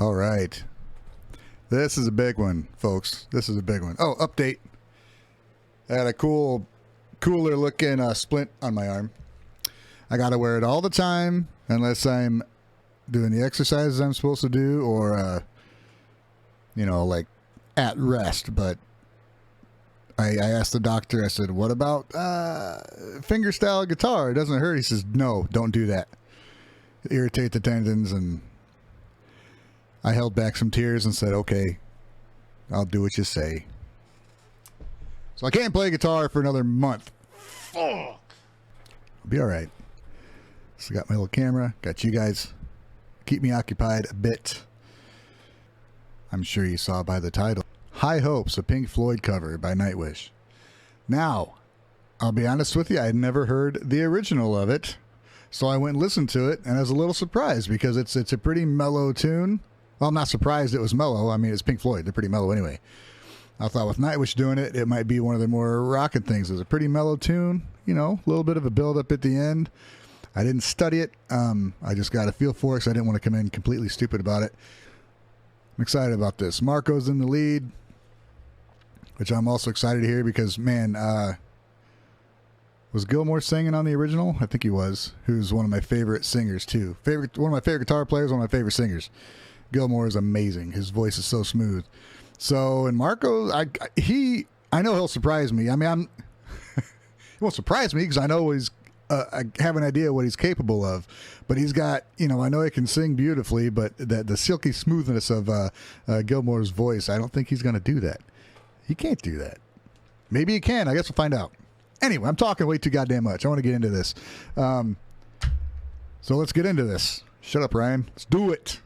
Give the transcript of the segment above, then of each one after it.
All right. This is a big one, folks. This is a big one. Oh, update. I had a cooler looking splint on my arm. I got to wear it all the time unless I'm doing the exercises I'm supposed to do or, like at rest. But I asked the doctor, I said, what about fingerstyle guitar? It doesn't hurt. He says, no, don't do that. Irritate the tendons. And I held back some tears and said, okay, I'll do what you say. So I can't play guitar for another month. Fuck. I'll be all right. So I got my little camera, got you guys. Keep me occupied a bit. I'm sure you saw by the title. High Hopes, a Pink Floyd cover by Nightwish. Now, I'll be honest with you, I had never heard the original of it. So I went and listened to it, and I was a little surprised because it's a pretty mellow tune. Well, I'm not surprised it was mellow. I mean, it's Pink Floyd. They're pretty mellow anyway. I thought with Nightwish doing it, it might be one of the more rocking things. It's a pretty mellow tune, a little bit of a build-up at the end. I didn't study it. I just got a feel for it because I didn't want to come in completely stupid about it. I'm excited about this. Marco's in the lead, which I'm also excited to hear because, man, was Gilmour singing on the original? I think he was. Who's one of my favorite singers, too. One of my favorite guitar players, one of my favorite singers. Gilmour is amazing. His voice is so smooth. So, and Marco, I know he'll surprise me. I mean, he won't surprise me because I know I have an idea what he's capable of. But he's got, I know he can sing beautifully, but the silky smoothness of Gilmour's voice, I don't think he's going to do that. He can't do that. Maybe he can. I guess we'll find out. Anyway, I'm talking way too goddamn much. I want to get into this. So let's get into this. Shut up, Ryan. Let's do it.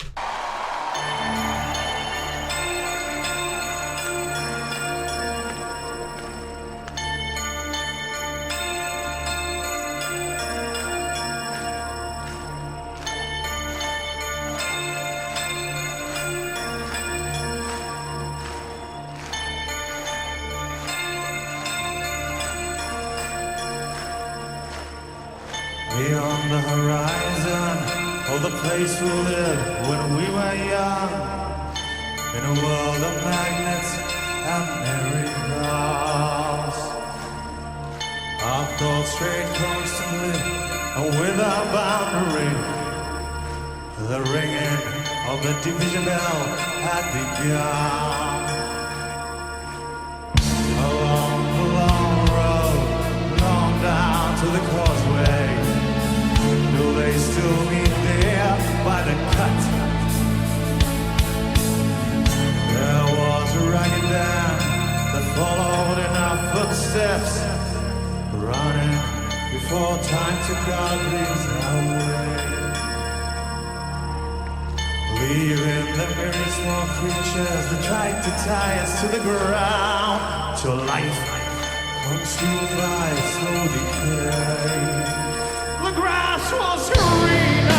Beyond the horizon, oh, the place we lived when we were young, in a world of magnets and miracles. Our thoughts strayed constantly, and without boundary, the ringing of the division bell had begun. Along the long road, long down to the causeway, do they still meet there by the cut? There was a ragged band that followed in our footsteps, running before time took our dreams away, leaving the very small creatures that tried to tie us to the ground, till life consumed by slow decay. The grass was greener,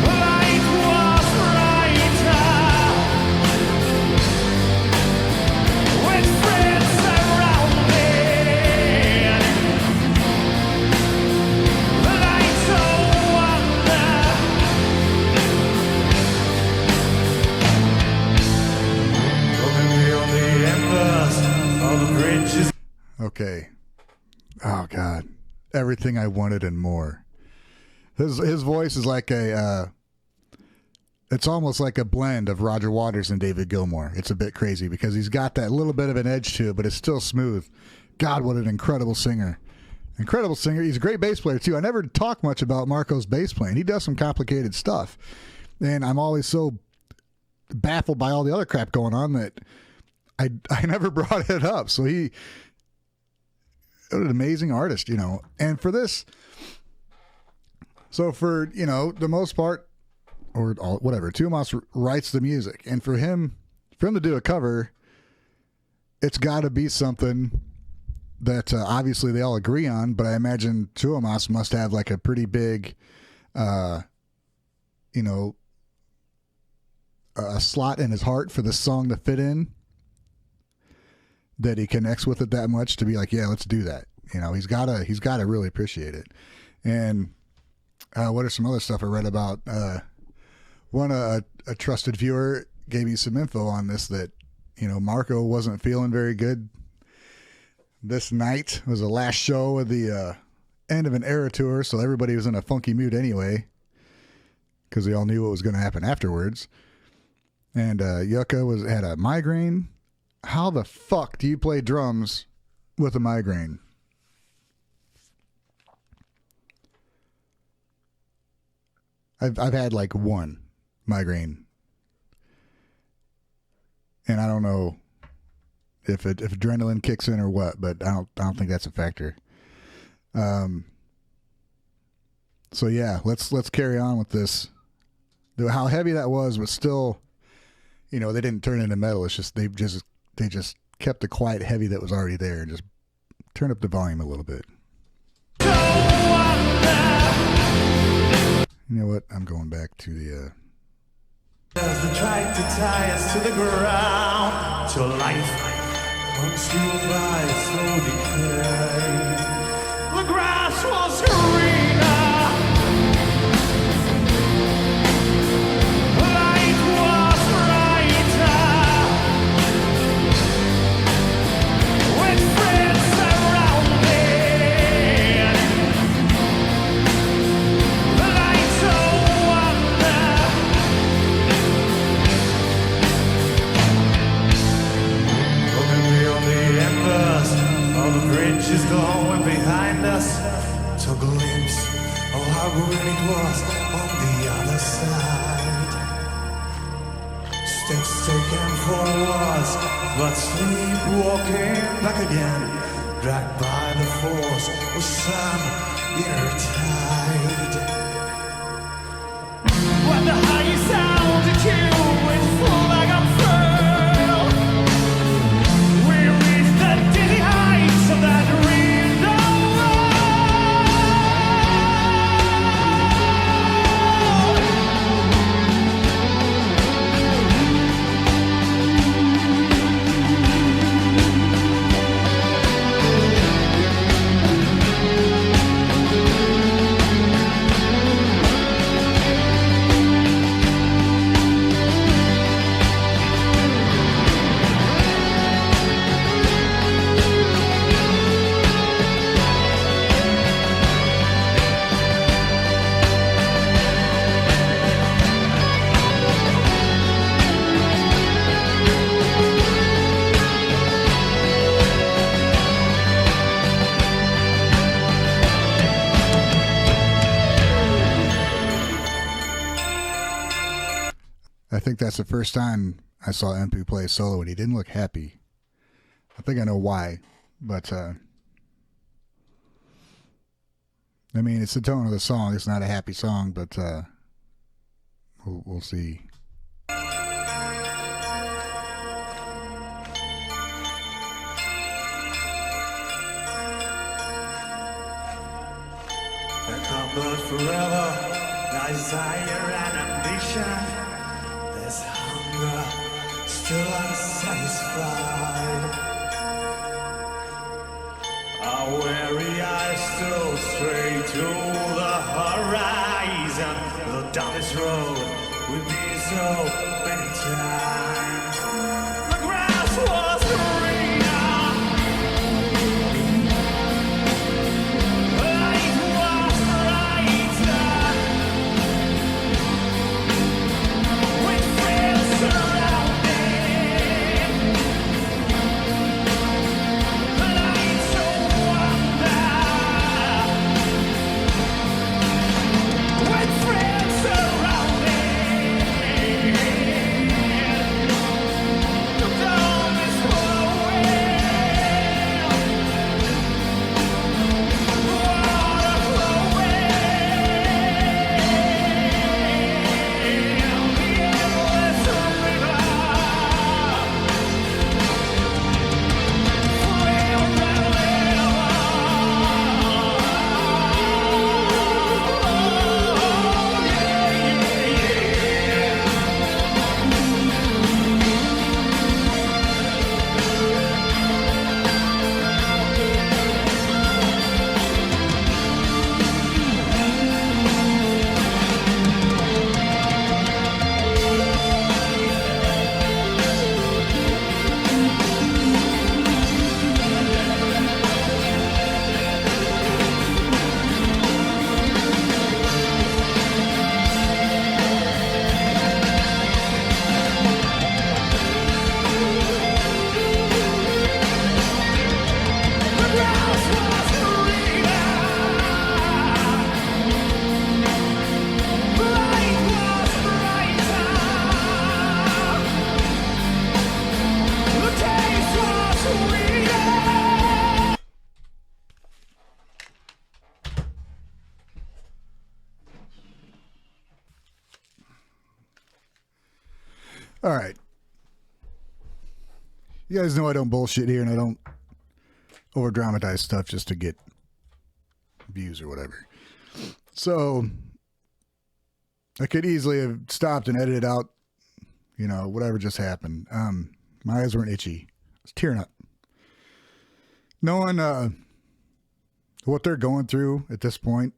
the light was brighter, with friends surrounding, the lights of wonder, looking beyond the embers of the bridges. Okay. Oh, God. Everything I wanted and more. His voice is like it's almost like a blend of Roger Waters and David Gilmour. It's a bit crazy because he's got that little bit of an edge to it, but it's still smooth. God, what an incredible singer. Incredible singer. He's a great bass player, too. I never talk much about Marco's bass playing. He does some complicated stuff. And I'm always so baffled by all the other crap going on that I never brought it up. So an amazing artist, and for this, so for the most part, or whatever, Tuomas writes the music, and for him to do a cover, it's got to be something that obviously they all agree on, but I imagine Tuomas must have like a pretty big a slot in his heart for the song to fit in, that he connects with it that much to be like, yeah, let's do that. He's got to really appreciate it. And what are some other stuff I read about? One, a trusted viewer gave me some info on this that, Marco wasn't feeling very good. This night was the last show of the end of an era tour, so everybody was in a funky mood anyway, because they all knew what was going to happen afterwards. And Yucca had a migraine. How the fuck do you play drums with a migraine? I've had like one migraine, and I don't know if adrenaline kicks in or what, but I don't think that's a factor. So yeah, let's carry on with this. How heavy that was still, they didn't turn into metal. It's just they just kept the quiet heavy that was already there and just turn up the volume a little bit. You know what? I'm going back to the. They tried to tie us to the ground, till life consumed by slow decay. The grass was greener, light was brighter, with friends surrounded, the lights of wonder. Looking beyond the embers of the bridges glowing behind us, to a glimpse of how green it was on the other side. Steps taken forwards, but sleepwalking back again, dragged by the force of some inner tide. When the high sound at you is full like a pearl, we reach the dizzy heights of that window. I think that's the first time I saw MP play solo, and he didn't look happy. I think I know why, but I mean, it's the tone of the song. It's not a happy song, but we'll see. But forever, desire and ambition, this hunger still unsatisfied. Our weary eyes still stray to the horizon, the darkest road we've been so many times. The grass was greener, light was brighter, with friends surrounded, the lights of wonder, with friends surrounded. All right. You guys know I don't bullshit here and I don't over dramatize stuff just to get views or whatever. So I could easily have stopped and edited out, you know, whatever just happened. My eyes weren't itchy. I was tearing up. Knowing what they're going through at this point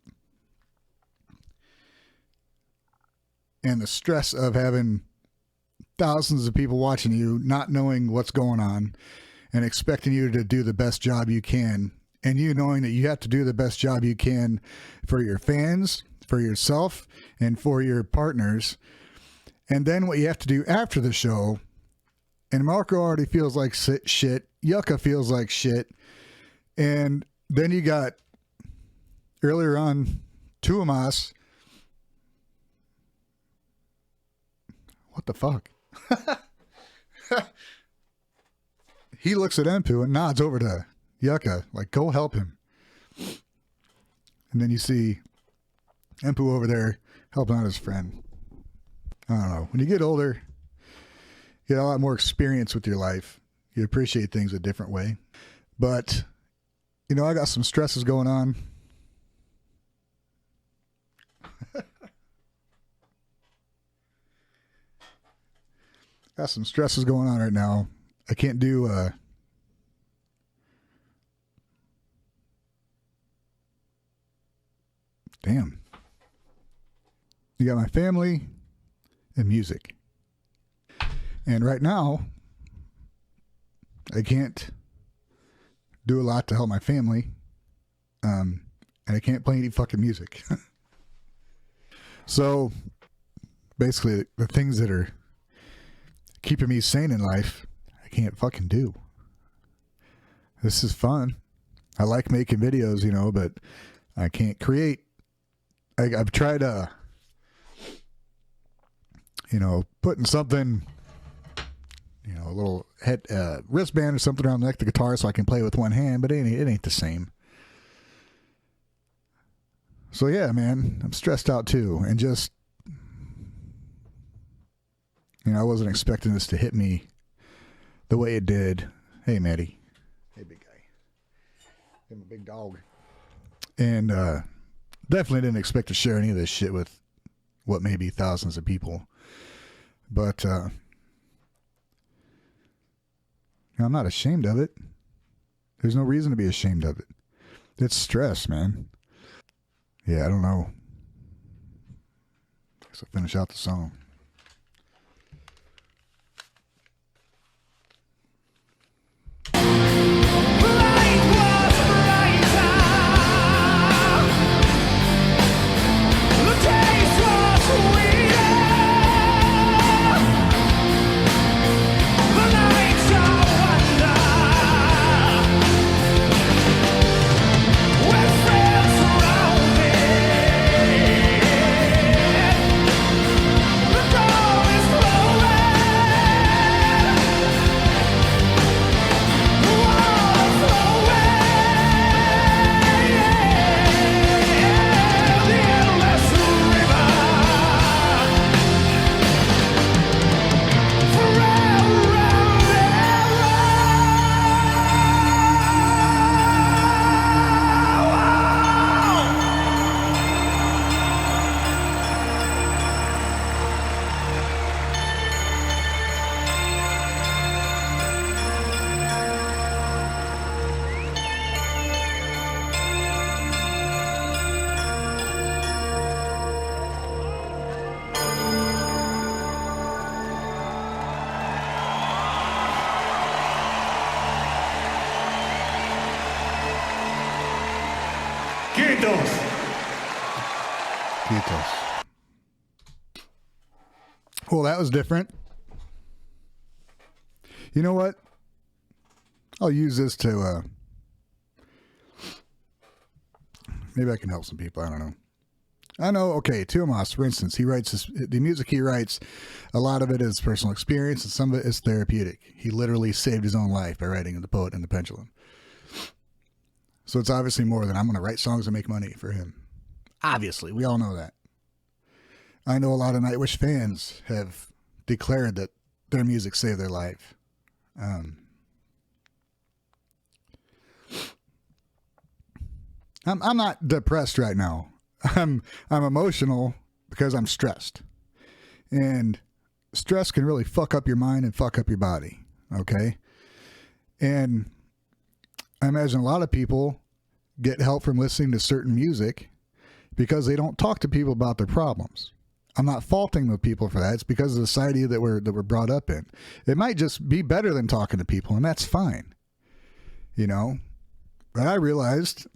and the stress of having thousands of people watching you, not knowing what's going on and expecting you to do the best job you can, and you knowing that you have to do the best job you can for your fans, for yourself, and for your partners. And then what you have to do after the show, and Marco already feels like shit, Yucca feels like shit, and then you got earlier on Tuamas. What the fuck? He looks at Empu and nods over to Yucca, like, go help him. And then you see Empu over there helping out his friend. I don't know. When you get older, you get a lot more experience with your life. You appreciate things a different way. But, you know, I got some stresses going on. Got some stresses going on right now. I can't do damn. You got my family and music. And right now, I can't do a lot to help my family. And I can't play any fucking music. So basically the things that are keeping me sane in life, I can't fucking do. This is fun. I like making videos, you know, but I can't create. I've tried, you know, putting something, you know, a little head wristband or something around the neck of the guitar so I can play with one hand, but it ain't the same. So yeah, man, I'm stressed out too, and just, you know, I wasn't expecting this to hit me the way it did. Hey, Maddie. Hey, big guy. I'm a big dog. And definitely didn't expect to share any of this shit with what may be thousands of people. But I'm not ashamed of it. There's no reason to be ashamed of it. It's stress, man. Yeah, I don't know. Guess I'll finish out the song. Well, that was different. You know what? I'll use this to, maybe I can help some people. I don't know. I know, okay, Tuamas, for instance, he writes the music he writes, a lot of it is personal experience and some of it is therapeutic. He literally saved his own life by writing The Poet and the Pendulum. So it's obviously more than I'm going to write songs and make money for him. Obviously, we all know that. I know a lot of Nightwish fans have declared that their music saved their life. I'm not depressed right now. I'm emotional because I'm stressed. And stress can really fuck up your mind and fuck up your body. Okay? And I imagine a lot of people get help from listening to certain music because they don't talk to people about their problems. I'm not faulting the people for that. It's because of the society that we're brought up in. It might just be better than talking to people, and that's fine. You know? But I realized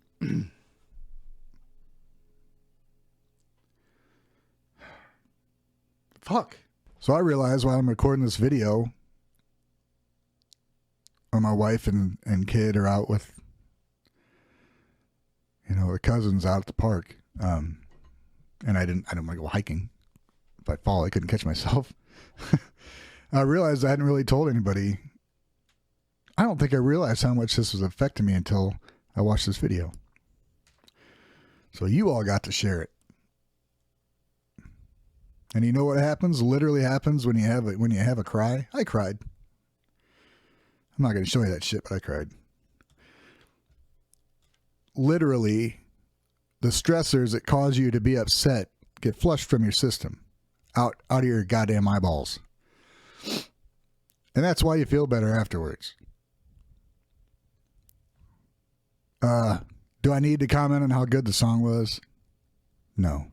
fuck. So I realized while I'm recording this video, when my wife and kid are out with, you know, their cousins out at the park, and I don't want to go hiking. If I fall, I couldn't catch myself. I realized I hadn't really told anybody. I don't think I realized how much this was affecting me until I watched this video. So you all got to share it. And you know what happens? Literally happens when you have a cry. I cried. I'm not going to show you that shit, but I cried. Literally, the stressors that cause you to be upset get flushed from your system, out of your goddamn eyeballs. And that's why you feel better afterwards. Do I need to comment on how good the song was? No.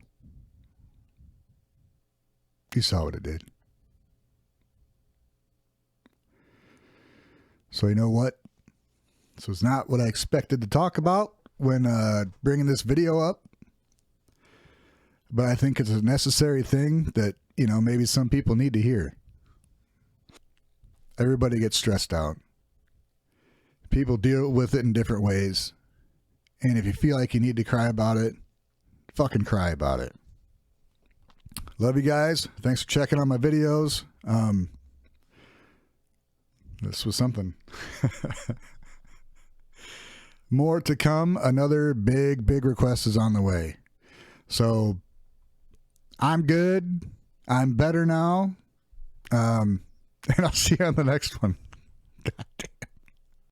You saw what it did. So you know what? This was not what I expected to talk about when bringing this video up. But I think it's a necessary thing that, you know, maybe some people need to hear. Everybody gets stressed out. People deal with it in different ways. And if you feel like you need to cry about it, fucking cry about it. Love you guys. Thanks for checking on my videos. This was something. More to come. Another big request is on the way. So I'm good. I'm better now. And I'll see you on the next one.